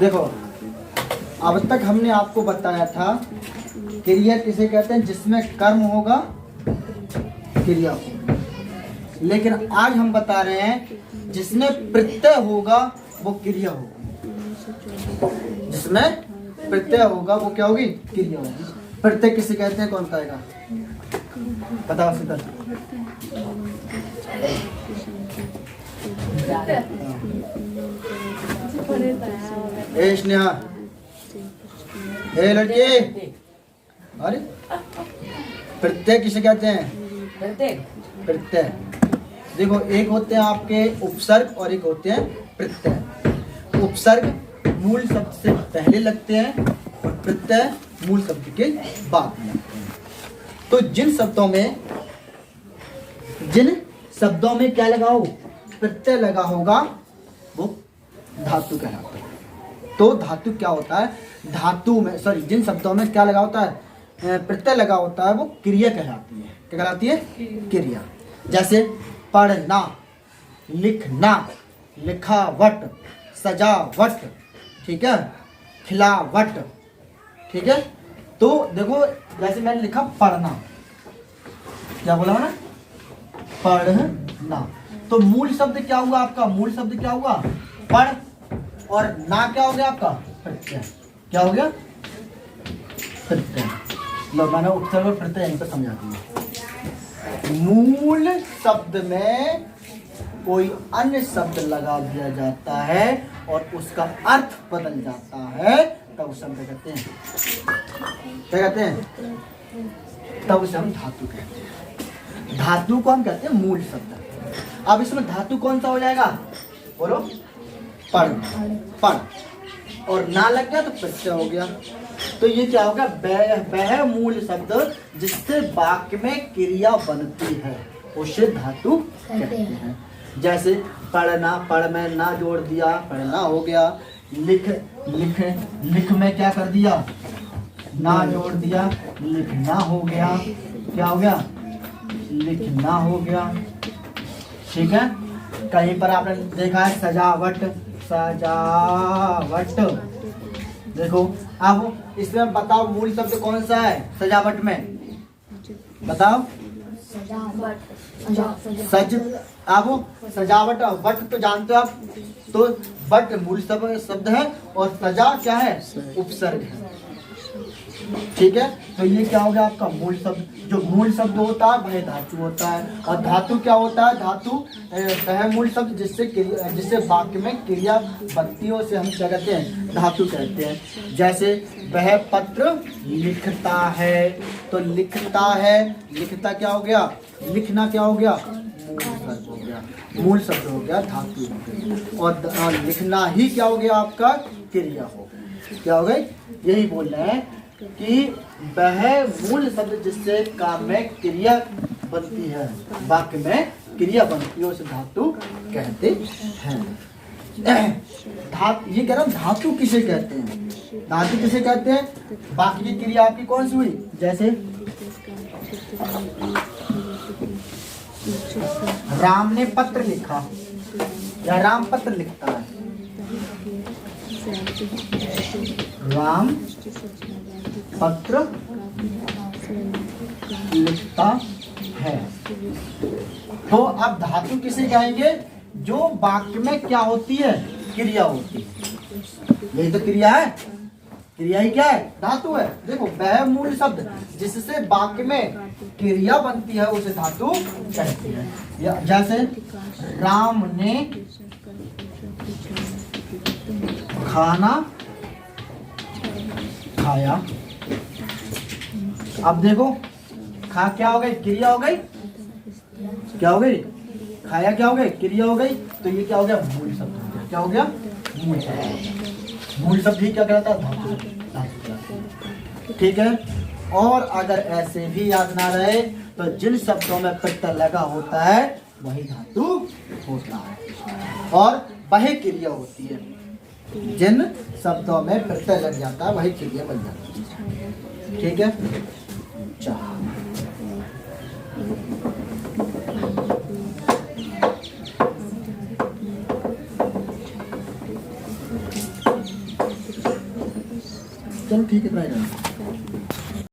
देखो अब तक हमने आपको बताया था क्रिया किसे कहते हैं, जिसमें कर्म होगा क्रिया होगा। लेकिन आज हम बता रहे हैं जिसमें प्रत्यय होगा वो क्रिया होगी। जिसमें प्रत्यय होगा वो क्या होगी, क्रिया होगी। प्रत्यय किसे कहते हैं, कौन कहेगा, बताओ सीधा। ए स्नेहा, ए लड़की, अरे प्रत्यय किसे कहते हैं, प्रत्यय। देखो एक होते हैं आपके उपसर्ग और एक होते हैं प्रत्यय। उपसर्ग मूल शब्द से पहले लगते हैं और प्रत्यय मूल शब्द के बाद में लगते हैं। तो जिन शब्दों में क्या लगा हो, प्रत्यय लगा होगा वो धातु कहलाता है। तो धातु क्या होता है, धातु में जिन शब्दों में क्या लगा होता है, प्रत्यय लगा होता है वो क्रिया कहलाती है। क्या कहलाती है, क्रिया। जैसे पढ़ना, लिखना, लिखावट, सजावट, ठीक है, खिलावट, ठीक है। तो देखो जैसे मैंने लिखा पढ़ना, क्या बोला मैंने, पढ़ना। तो मूल शब्द क्या हुआ आपका, मूल शब्द क्या हुआ, पढ़, और ना क्या हो गया आपका, प्रत्यय। क्या हो गया, प्रत्यय। लो मैंने उपसर्ग और प्रत्यय यहीं पर समझा दिया। मूल शब्द में कोई अन्य शब्द लगा दिया जाता है और उसका अर्थ बदल जाता है, तब उसे हम क्या कहते हैं, क्या कहते हैं, तब उसे हम धातु कहते हैं। धातु को हम कहते हैं मूल शब्द। अब इसमें धातु कौन सा हो जाएगा, बोलो, पढ़, पढ़, और ना लग गया तो प्रत्यय हो गया। तो ये क्या होगा, वह मूल शब्द जिससे वाक्य में क्रिया बनती है उसे धातु कहते हैं। जैसे पढ़ना, पढ़ में ना जोड़ दिया, पढ़ना हो गया। लिख, लिख, लिख में क्या कर दिया, ना जोड़ दिया, लिखना हो गया। क्या हो गया, लिखना हो गया, ठीक है। कहीं पर आपने देखा है सजावट, सजावट। देखो अब इसमें बताओ मूल शब्द कौन सा है सजावट में, बताओ, सज। अब सजावट, वट तो जानते हो आप, तो वट मूल शब्द है और सजा क्या है, उपसर्ग है, ठीक है। तो ये क्या हो गया आपका मूल शब्द। जो मूल शब्द होता है वह धातु होता है। और धातु क्या होता है, धातु वह मूल शब्द जिससे वाक्य में क्रिया बनती है उसे हम क्या कहते हैं, धातु कहते हैं। जैसे वह पत्र लिखता है, तो लिखता है, लिखता क्या हो गया, लिखना क्या हो गया, मूल शब्द हो गया, मूल शब्द हो गया, धातु हो गई। और लिखना ही क्या हो गया आपका, क्रिया हो गई। क्या हो गई, यही बोल रहे हैं कि वह मूल शब्द जिससे काम में क्रिया बनती है, वाक्य में क्रिया बनती है उसे धातु कहते हैं। ये कह रहा हूँ धातु किसे कहते हैं, धातु किसे कहते हैं, बाकी की क्रिया आपकी कौन सी हुई। जैसे राम ने पत्र लिखा या राम पत्र लिखता है, राम पत्र लिखता है। तो अब धातु किसे कहेंगे, जो वाक्य में क्या होती है, क्रिया होती है। यही तो क्रिया है, क्रिया ही क्या है, धातु है। देखो वह मूल शब्द जिससे वाक्य में क्रिया बनती है उसे धातु कहते हैं। जैसे राम ने खाना खाया। अब देखो खा क्या हो गई, क्रिया हो गई, क्या हो गई, खाया क्या हो गई, क्रिया हो गई। तो ये क्या हो गया, मूल शब्द हो गया। क्या हो गया, मूल शब्द। मूल शब्द ही क्या कहलाता है, धातु, धातु कहलाता है, ठीक है। और अगर ऐसे भी याद ना रहे तो जिन शब्दों में प्रत्यय लगा होता है वही धातु होता है और वही क्रिया होती है। जिन शब्दों में प्रत्यय लग जाता है वही क्रिया बन जाती है, ठीक है। चलो चलो ठीक है, इतना ही रहना।